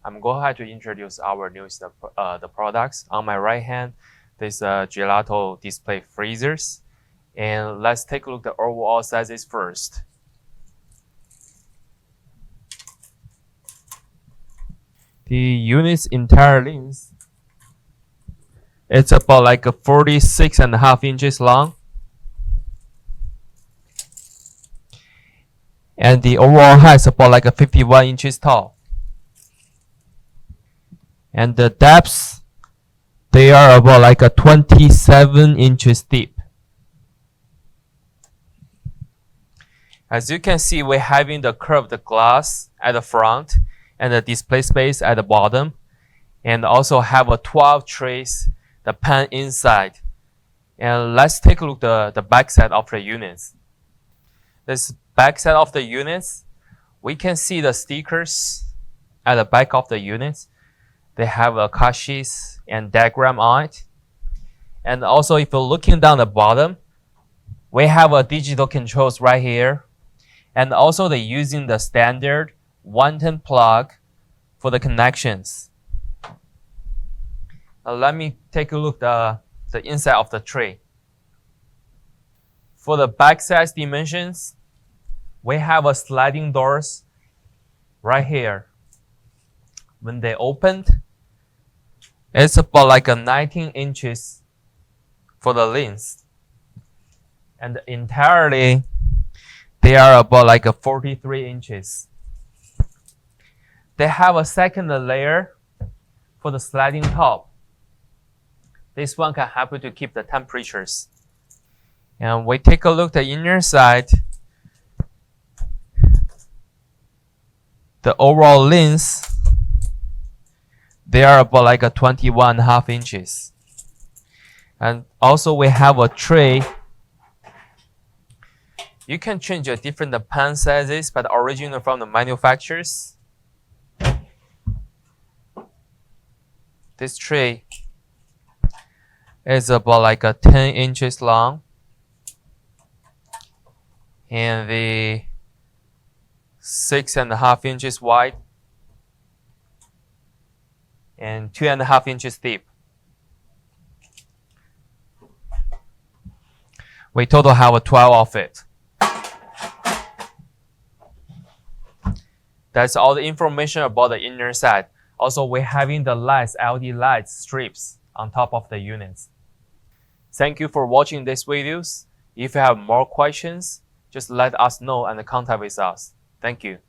I'm going ahead to introduce our newest the products. On my right hand, there's Gelato display freezers. And let's take a look at the overall sizes first. The unit's entire length, it's about like a 46.5 inches long. And the overall height is about like a 51 inches tall. And the depths, they are about like a 27 inches deep. As you can see, we're having the curved glass at the front and the display space at the bottom, and also have a 12 trays, the pan inside. And let's take a look at the back side of the units. This back side of the units, we can see the stickers at the back of the units. They have a cut sheets and diagram on it. And also, if you're looking down the bottom, we have a digital controls right here. And also, they're using the standard 110 plug for the connections. Now, let me take a look at the inside of the tray. For the back size dimensions, we have a sliding doors right here. When they opened, it's about like a 19 inches for the length. And entirely, they are about like a 43 inches. They have a second layer for the sliding top. This one can help you to keep the temperatures. And we take a look at the inner side. The overall length, they are about like a 21.5 inches. And also we have a tray. You can change the different pan sizes, but original from the manufacturers. This tray is about like a 10 inches long. And the 6.5 inches wide. And 2.5 inches deep. We total have a 12 of it. That's all the information about the inner side. Also, we're having the lights, LED lights strips on top of the units. Thank you for watching these videos. If you have more questions, just let us know and contact with us. Thank you.